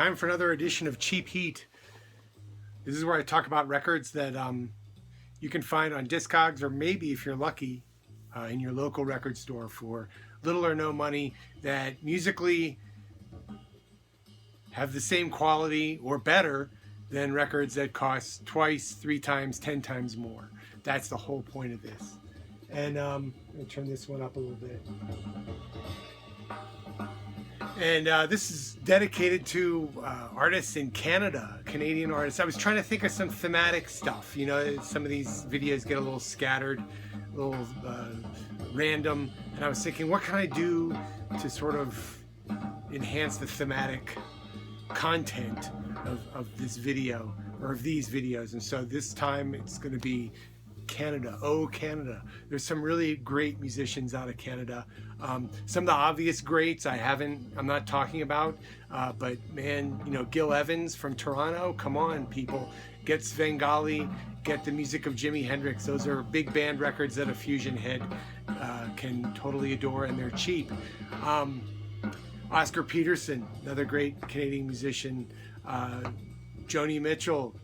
Time for another edition of Cheap Heat. This is where I talk about records that you can find on Discogs, or maybe if you're lucky, in your local record store for little or no money, that musically have the same quality or better than records that cost twice, 3 times, 10 times more. That's the whole point of this. And I'm going to turn this one up a little bit. And this is dedicated to artists in Canada, Canadian artists. I was trying to think of some thematic stuff. You know, some of these videos get a little scattered, a little random. And I was thinking, what can I do to sort of enhance the thematic content of this video, or of these videos? And so this time it's going to be Canada. Oh, Canada. There's some really great musicians out of Canada. Some of the obvious greats I'm not talking about, but man, you know, Gil Evans from Toronto, come on people, get Svengali, get the music of Jimi Hendrix. Those are big band records that a fusion head can totally adore, and they're cheap. Oscar Peterson, another great Canadian musician. Joni Mitchell,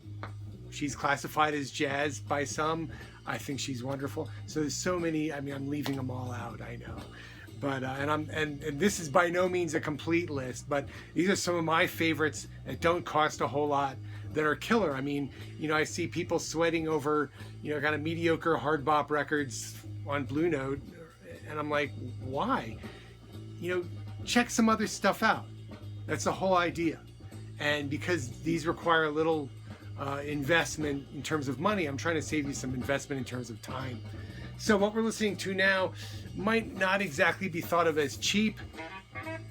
she's classified as jazz by some. I think she's wonderful. So there's so many. I mean, I'm leaving them all out, I know. But and this is by no means a complete list, but these are some of my favorites that don't cost a whole lot, that are killer. I mean, you know, I see people sweating over, you know, kind of mediocre hard bop records on Blue Note, and I'm like, why? You know, check some other stuff out. That's the whole idea. And because these require a little investment in terms of money, I'm trying to save you some investment in terms of time. So what we're listening to now might not exactly be thought of as cheap,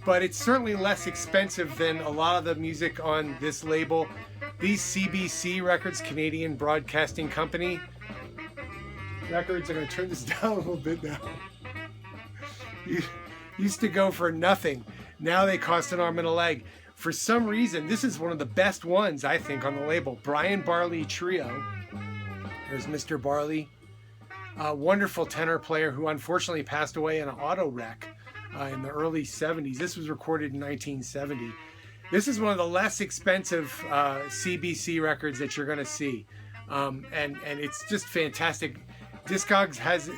but it's certainly less expensive than a lot of the music on this label. These CBC records, Canadian Broadcasting Company records, I'm going to turn this down a little bit now. Used to go for nothing. Now they cost an arm and a leg. For some reason, this is one of the best ones, I think, on the label. Brian Barley Trio. There's Mr. Barley. A wonderful tenor player who unfortunately passed away in an auto wreck in the early 70s. This was recorded in 1970. This is one of the less expensive CBC records that you're going to see. And it's just fantastic. Discogs has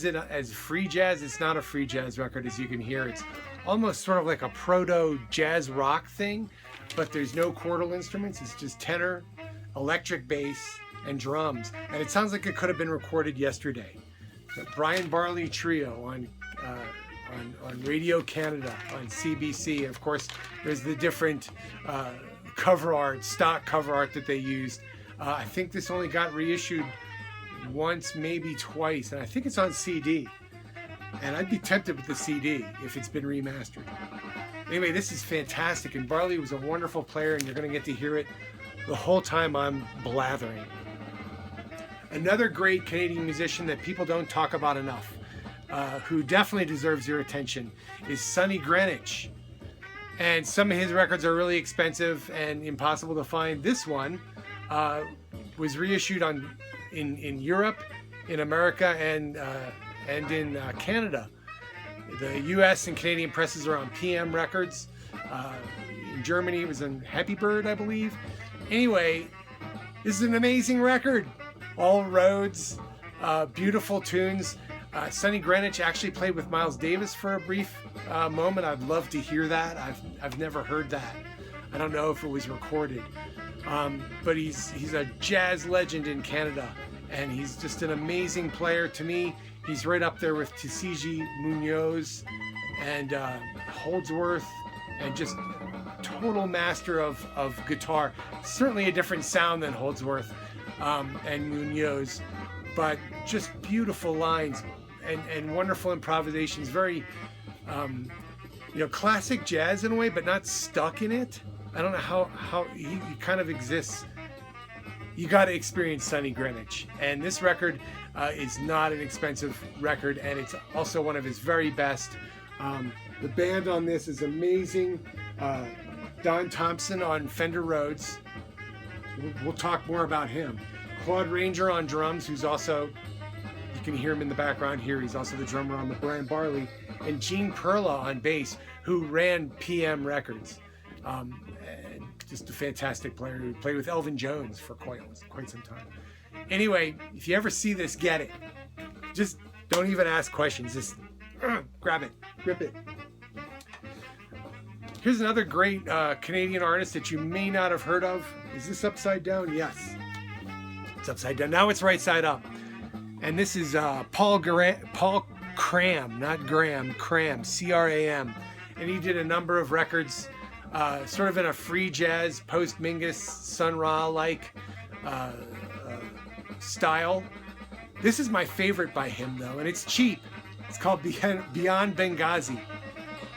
it as free jazz. It's not a free jazz record, as you can hear. It's almost sort of like a proto jazz rock thing, but there's no chordal instruments. It's just tenor, electric bass, and drums. And it sounds like it could have been recorded yesterday. The Brian Barley Trio on Radio Canada, on CBC. And of course, there's the different cover art, stock cover art that they used. I think this only got reissued once, maybe twice, and I think it's on CD. And I'd be tempted with the CD if it's been remastered. Anyway, this is fantastic, and Barley was a wonderful player, and you're going to get to hear it the whole time I'm blathering. Another great Canadian musician that people don't talk about enough, who definitely deserves your attention, is Sonny Greenwich. And some of his records are really expensive and impossible to find. This one was reissued in Europe, in America, and in Canada. The US and Canadian presses are on PM Records. In Germany, it was on Happy Bird, I believe. Anyway, this is an amazing record. All roads, beautiful tunes. Sonny Greenwich actually played with Miles Davis for a brief moment. I'd love to hear that. I've never heard that. I don't know if it was recorded. But he's a jazz legend in Canada, and he's just an amazing player. To me, he's right up there with Tisiji Munoz and Holdsworth, and just total master of guitar. Certainly a different sound than Holdsworth and Munoz, but just beautiful lines and wonderful improvisations. Very, you know, classic jazz in a way, but not stuck in it. I don't know how he kind of exists. You got to experience Sonny Greenwich. And this record is not an expensive record, and it's also one of his very best. The band on this is amazing. Don Thompson on Fender Rhodes. We'll talk more about him. Claude Ranger on drums, who's also, you can hear him in the background here. He's also the drummer on the Brian Barley. And Gene Perla on bass, who ran PM Records. And just a fantastic player who played with Elvin Jones for quite some time. Anyway, if you ever see this, get it. Just don't even ask questions. Just grab it, grip it. Here's another great Canadian artist that you may not have heard of. Is this upside down? Yes. It's upside down. Now it's right side up. And this is Paul Cram, not Graham, Cram, C-R-A-M. And he did a number of records, sort of in a free jazz, post-Mingus, Sun Ra-like style. This is my favorite by him, though, and it's cheap. It's called Beyond Benghazi.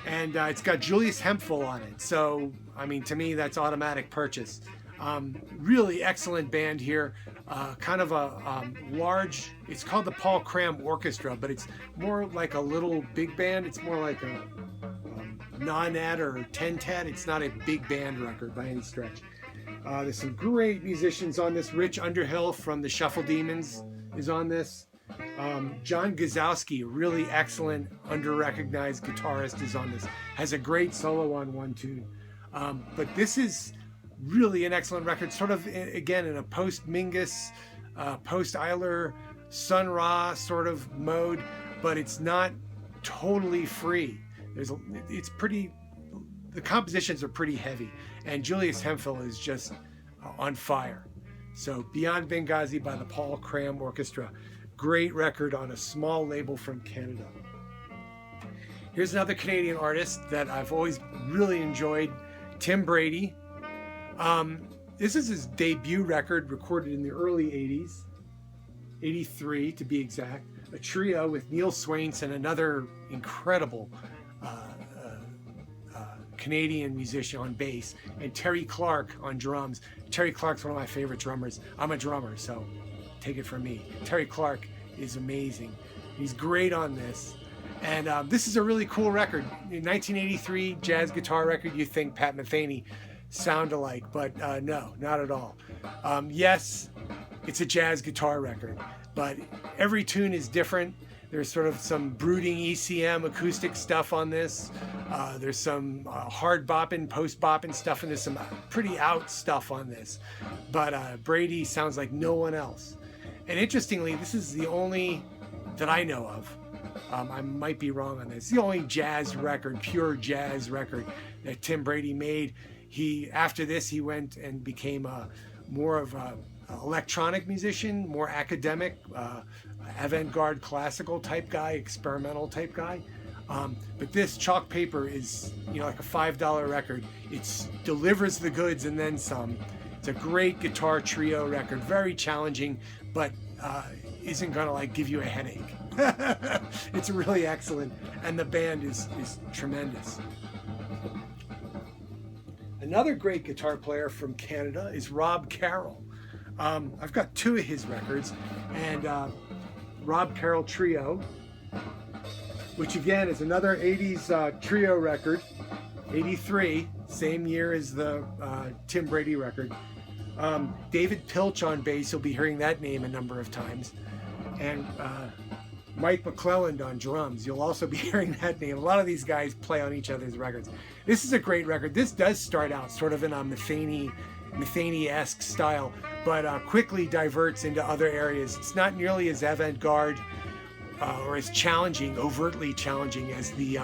And it's got Julius Hemphill on it. So, I mean, to me, that's automatic purchase. Really excellent band here. Kind of a large, it's called the Paul Cram Orchestra, but it's more like a little big band. It's more like a non-tat or 10-tat. It's not a big band record by any stretch. There's some great musicians on this. Rich Underhill from the Shuffle Demons is on this. John Gazowski, a really excellent, under-recognized guitarist, is on this. Has a great solo on one tune. But this is really an excellent record, sort of, again, in a post-Mingus, post-Eiler, Sun Ra sort of mode, but it's not totally free. It's pretty, the compositions are pretty heavy, and Julius Hemphill is just on fire. So Beyond Benghazi by the Paul Cram Orchestra. Great record on a small label from Canada. Here's another Canadian artist that I've always really enjoyed, Tim Brady. This is his debut record, recorded in the early 80s, 83 to be exact. A trio with Neil Swainson, another incredible Canadian musician on bass, and Terry Clark on drums. Terry Clark's one of my favorite drummers. I'm a drummer, so take it from me. Terry Clark is amazing. He's great on this. And this is a really cool record. In 1983, jazz guitar record, you think Pat Metheny sound alike, but no, not at all. Yes, it's a jazz guitar record, but every tune is different. There's sort of some brooding ECM acoustic stuff on this. There's some hard bopping, post bopping stuff, and there's some pretty out stuff on this. But Brady sounds like no one else. And interestingly, this is the only that I know of. I might be wrong on this. The only jazz record, pure jazz record that Tim Brady made. After this, he went and became more of a electronic musician, more academic, avant-garde classical type guy, experimental type guy. But this Chalk Paper is, like a $5 record. It delivers the goods and then some. It's a great guitar trio record, very challenging, but isn't gonna give you a headache. It's really excellent, and the band is tremendous. Another great guitar player from Canada is Rob Carroll. I've got two of his records, and Rob Carroll Trio, which again is another 80s trio record, 83, same year as the Tim Brady record. David Pilch on bass, you'll be hearing that name a number of times, and Mike MacLeod on drums. You'll also be hearing that name. A lot of these guys play on each other's records. This is a great record. This does start out sort of in a Metheny-esque style, but quickly diverts into other areas. It's not nearly as avant-garde or as challenging, overtly challenging as the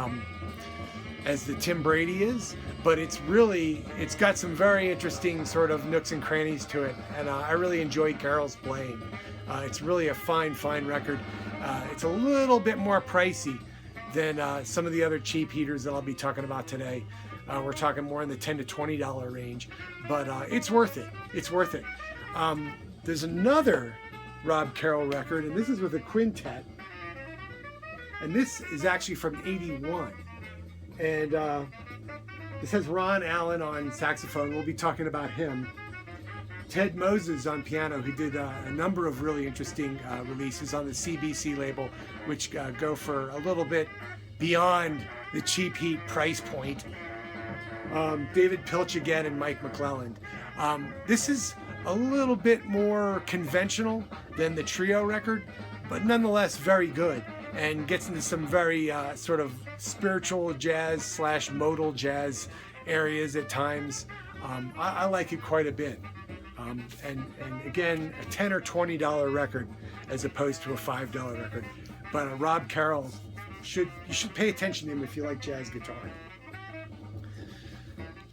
Tim Brady is, but it's got some very interesting sort of nooks and crannies to it, and I really enjoy Carroll's playing. It's really a fine record. It's a little bit more pricey than some of the other cheap heaters that I'll be talking about today. We're talking more in the $10 to $20 range, but it's worth it. It's worth it. There's another Rob Carroll record, and this is with a quintet, and this is actually from '81. And this has Ron Allen on saxophone. We'll be talking about him. Ted Moses on piano, who did a number of really interesting releases on the CBC label, which go for a little bit beyond the cheap heat price point. David Pilch again and Mike MacLeod. This is a little bit more conventional than the trio record, but nonetheless very good, and gets into some very sort of spiritual jazz / modal jazz areas at times. I like it quite a bit. And again, a $10 or $20 record as opposed to a $5 record. But Rob Carroll, you should pay attention to him if you like jazz guitar.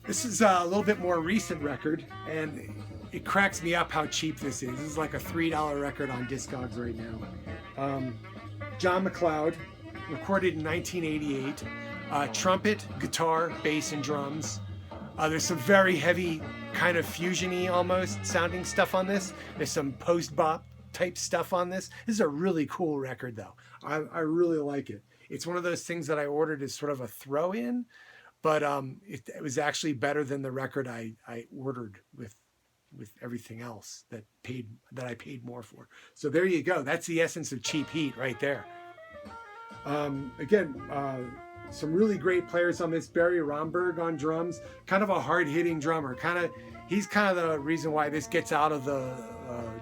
This is a little bit more recent record, and it cracks me up how cheap this is. This is like a $3 record on Discogs right now. John MacLeod, recorded in 1988. Trumpet, guitar, bass, and drums. There's some very heavy, kind of fusion-y almost sounding stuff on this. There's some post-bop type stuff on this. This is a really cool record though. I really like it. It's one of those things that I ordered as sort of a throw-in, but it was actually better than the record I ordered with everything else that I paid more for. So there you go. That's the essence of cheap heat right there. Again, some really great players on this. Barry Romberg on drums, kind of a hard-hitting drummer. He's kind of the reason why this gets out of the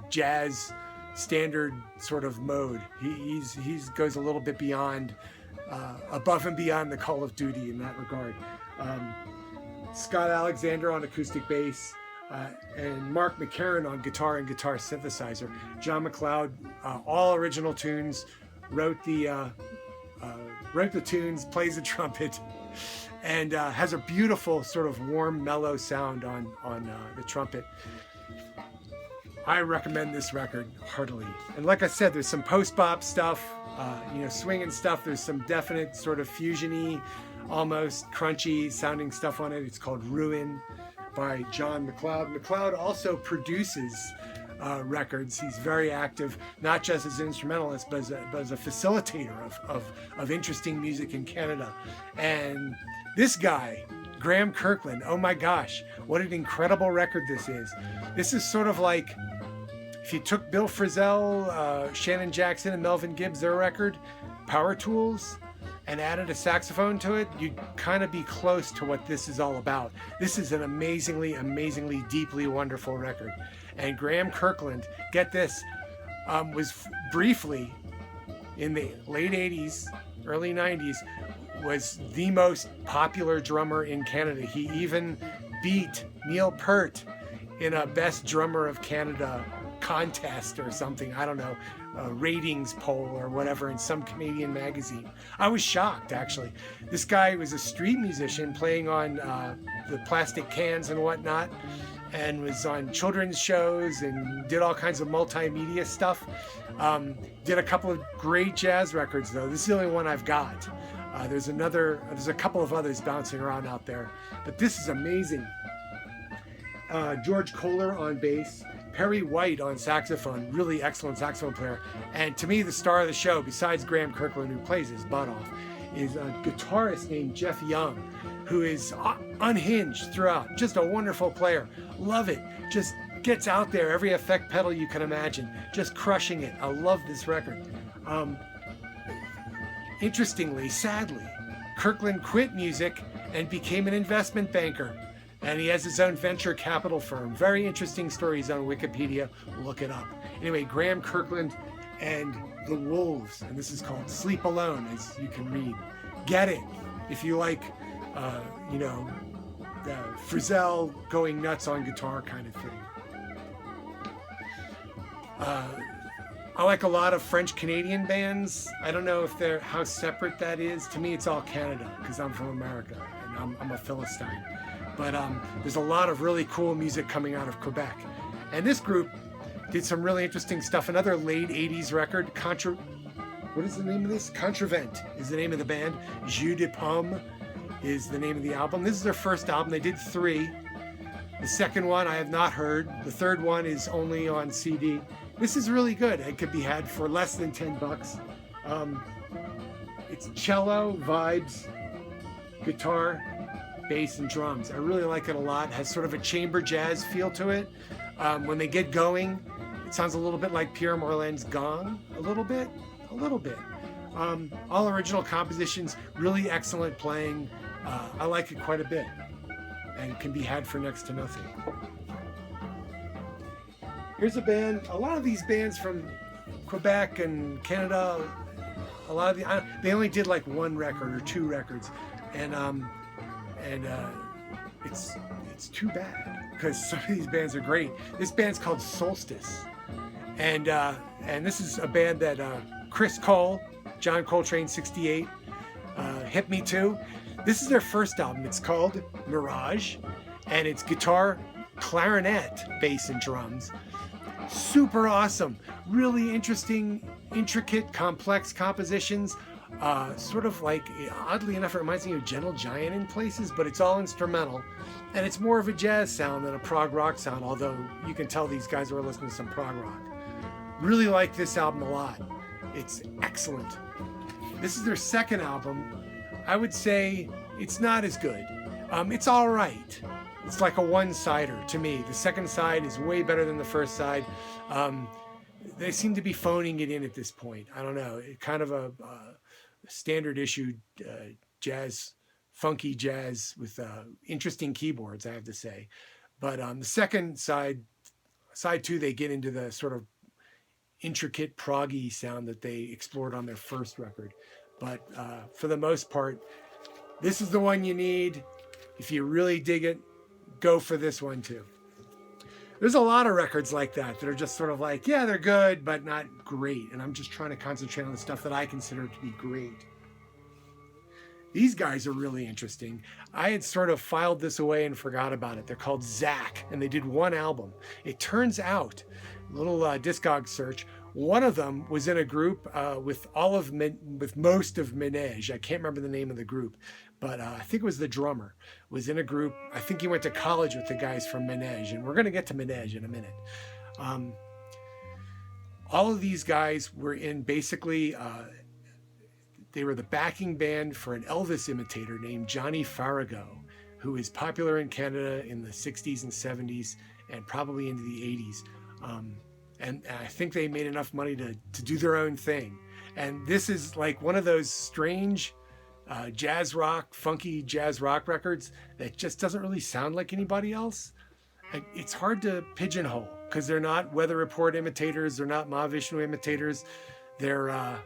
jazz standard sort of mode. He goes a little bit beyond, above and beyond the Call of Duty in that regard. Scott Alexander on acoustic bass, and Mark McCarran on guitar and guitar synthesizer. John MacLeod, all original tunes, wrote the tunes, plays the trumpet, and has a beautiful sort of warm, mellow sound on the trumpet. I recommend this record heartily. And like I said, there's some post-bop stuff, swinging stuff. There's some definite sort of fusion-y, almost crunchy sounding stuff on it. It's called Ruin by John MacLeod. MacLeod also produces records. He's very active, not just as an instrumentalist, but as a facilitator of interesting music in Canada. And this guy, Graeme Kirkland, oh my gosh, what an incredible record this is. This is sort of like if you took Bill Frisell, Shannon Jackson, and Melvin Gibbs, their record, Power Tools, and added a saxophone to it, you'd kind of be close to what this is all about. This is an amazingly, amazingly, deeply wonderful record. And Graeme Kirkland, get this, was briefly in the late 80s, early 90s, was the most popular drummer in Canada. He even beat Neil Peart in a Best Drummer of Canada contest or something. I don't know, a ratings poll or whatever in some Canadian magazine. I was shocked, actually. This guy was a street musician playing on the plastic cans and whatnot, and was on children's shows and did all kinds of multimedia stuff. Did a couple of great jazz records though. This is the only one I've got. There's a couple of others bouncing around out there, but this is amazing. George Kohler on bass, Perry White on saxophone, really excellent saxophone player. And to me, the star of the show, besides Graeme Kirkland, who plays his butt off, is a guitarist named Jeff Young, who is unhinged throughout. Just a wonderful player. Love it. Just gets out there, every effect pedal you can imagine. Just crushing it. I love this record. Interestingly, sadly, Kirkland quit music and became an investment banker. And he has his own venture capital firm. Very interesting story. He's on Wikipedia. Look it up. Anyway, Graeme Kirkland and The Wolves. And this is called Sleep Alone, as you can read. Get it if you like, Frisell going nuts on guitar kind of thing. I like a lot of French-Canadian bands. I don't know how separate that is. To me, it's all Canada, because I'm from America, and I'm a Philistine. But there's a lot of really cool music coming out of Quebec. And this group did some really interesting stuff. Another late 80s record, what is the name of this? Contrevent is the name of the band. Jus de Paume is the name of the album. This is their first album. They did 3. The second one I have not heard. The third one is only on CD. This is really good. It could be had for less than $10. It's cello, vibes, guitar, bass, and drums. I really like it a lot. It has sort of a chamber jazz feel to it. When they get going, it sounds a little bit like Pierre Morland's Gong. A little bit. All original compositions, really excellent playing. I like it quite a bit, and can be had for next to nothing. Here's a band. A lot of these bands from Quebec and Canada, they only did like 1 record or 2 records, and it's too bad because some of these bands are great. This band's called Solstice, and this is a band that Chris Cole, John Coltrane '68, hit me to. This is their first album. It's called Mirage, and it's guitar, clarinet, bass, and drums. Super awesome, really interesting, intricate, complex compositions. Sort of like, oddly enough, it reminds me of Gentle Giant in places, but it's all instrumental, and it's more of a jazz sound than a prog rock sound, although you can tell these guys were listening to some prog rock. Really like this album a lot. It's excellent. This is their second album. I would say it's not as good. It's all right. It's like a one-sider to me. The second side is way better than the first side. They seem to be phoning it in at this point. I don't know. It kind of a standard issue jazz, funky jazz with interesting keyboards, I have to say. But the second side two, they get into the sort of intricate proggy sound that they explored on their first record. But for the most part, this is the one you need. If you really dig it, go for this one too. There's a lot of records like that are just sort of like, yeah, they're good, but not great. And I'm just trying to concentrate on the stuff that I consider to be great. These guys are really interesting. I had sort of filed this away and forgot about it. They're called Zach, and they did one album. It turns out, little Discog search, one of them was in a group with most of Maneige. I can't remember the name of the group, but I think it was the drummer was in a group. I think he went to college with the guys from Maneige, and we're going to get to Maneige in a minute. All of these guys were in basically, they were the backing band for an Elvis imitator named Johnny Farago, who is popular in Canada in the 60s and 70s and probably into the 80s. And I think they made enough money to do their own thing. And this is like one of those strange jazz rock, funky jazz rock records that just doesn't really sound like anybody else. It's hard to pigeonhole because they're not Weather Report imitators. They're not Mahavishnu imitators. They're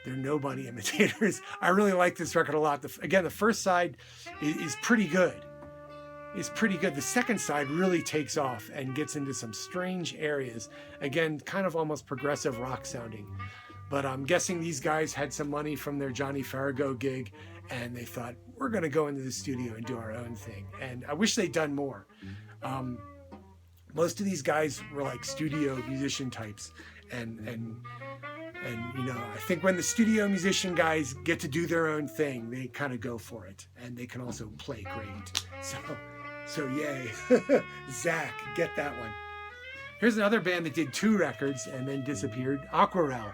nobody imitators. I really like this record a lot. Again, the first side is pretty good. The second side really takes off and gets into some strange areas. Again, kind of almost progressive rock sounding. But I'm guessing these guys had some money from their Johnny Farago gig, and they thought, we're going to go into the studio and do our own thing. And I wish they'd done more. Most of these guys were like studio musician types. And you know, I think when the studio musician guys get to do their own thing, they kind of go for it. And they can also play great. So yay. Zach, get that one. Here's another band that did 2 records and then disappeared, Aquarelle.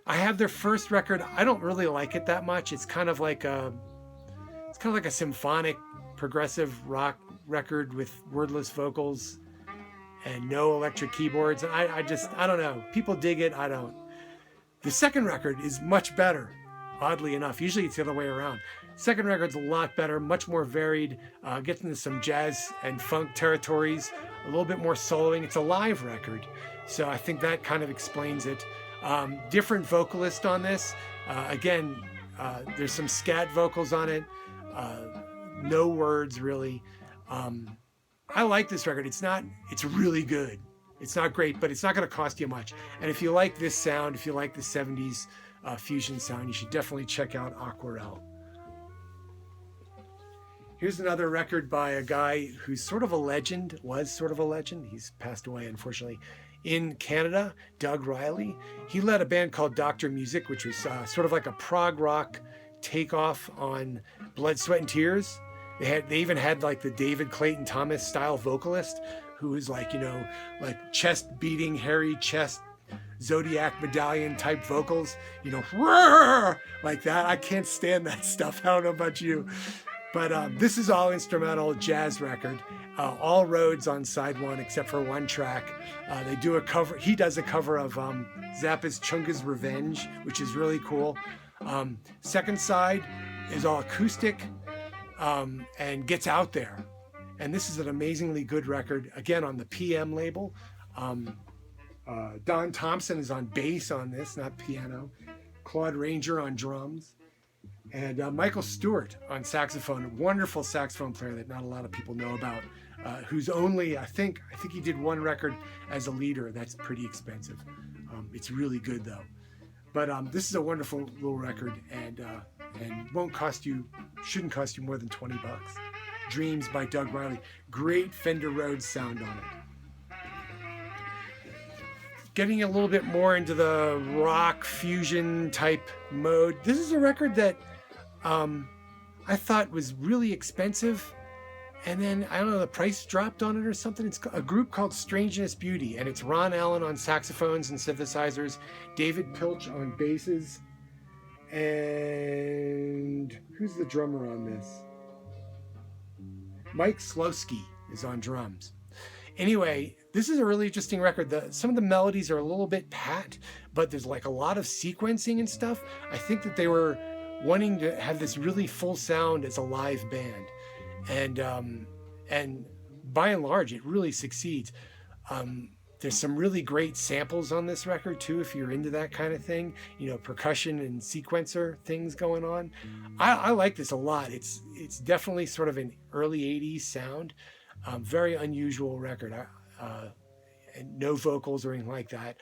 I have their first record. I don't really like it that much. It's kind of like a symphonic progressive rock record with wordless vocals and no electric keyboards. And I don't know. People dig it. I don't. The second record is much better, oddly enough. Usually it's the other way around. Second record's a lot better, much more varied, gets into some jazz and funk territories, a little bit more soloing. It's a live record, so I think that kind of explains it. Different vocalist on this. Again, there's some scat vocals on it, no words really. I like this record. It's really good. It's not great, but it's not going to cost you much. And if you like this sound, if you like the 70s fusion sound, you should definitely check out Aquarelle. Here's another record by a guy who's sort of a legend, was sort of a legend. He's passed away, unfortunately, in Canada, Doug Riley. He led a band called Dr. Music, which was sort of like a prog rock takeoff on Blood, Sweat, and Tears. They even had like the David Clayton Thomas style vocalist who was like, you know, like chest beating, hairy chest, Zodiac medallion type vocals, you know, roar, like that. I can't stand that stuff. I don't know about you. But this is all instrumental jazz record. All roads on side 1 except for one track. They do a cover. He does a cover of Zappa's Chunga's Revenge, which is really cool. Second side is all acoustic and gets out there. And this is an amazingly good record. Again, on the PM label. Don Thompson is on bass on this, not piano. Claude Ranger on drums. And Michael Stewart on saxophone, a wonderful saxophone player that not a lot of people know about, who's only, I think he did one record as a leader. That's pretty expensive. It's really good though. But this is a wonderful little record, and shouldn't cost you more than $20. Dreams by Doug Riley. Great Fender Rhodes sound on it. Getting a little bit more into the rock fusion type mode. This is a record that I thought was really expensive, and then I don't know, the price dropped on it or something. It's a group called Strangeness Beauty, and it's Ron Allen on saxophones and synthesizers, David Pilch on basses, and who's the drummer on this? Mike Slowski is on drums. Anyway, this is a really interesting record. Some of the melodies are a little bit pat, but there's like a lot of sequencing and stuff. I think that they were wanting to have this really full sound as a live band, and by and large, it really succeeds. There's some really great samples on this record too, if you're into that kind of thing, percussion and sequencer things going on. I like this a lot. It's definitely sort of an early 80s sound. Very unusual record. And no vocals or anything like that.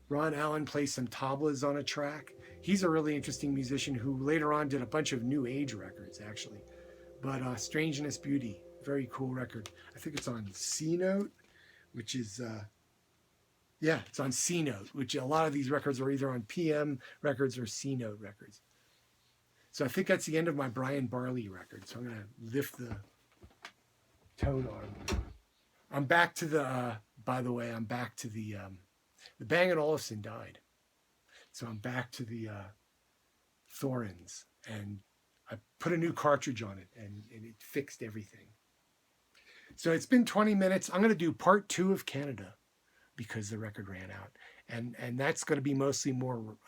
Ron Allen plays some tablas on a track. He's a really interesting musician who later on did a bunch of new age records, actually. But Strangeness Beauty, very cool record. I think it's on C Note, which is, it's on C Note, which a lot of these records are either on PM records or C Note records. So I think that's the end of my Brian Barley record. So I'm going to lift the tone arm. I'm back to the, by the way, the Bang & Olufsen died. So I'm back to the Thorns, and I put a new cartridge on it, and it fixed everything. So it's been 20 minutes. I'm going to do part 2 of Canada because the record ran out. And that's going to be mostly more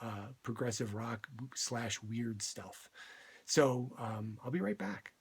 progressive rock / weird stuff. So I'll be right back.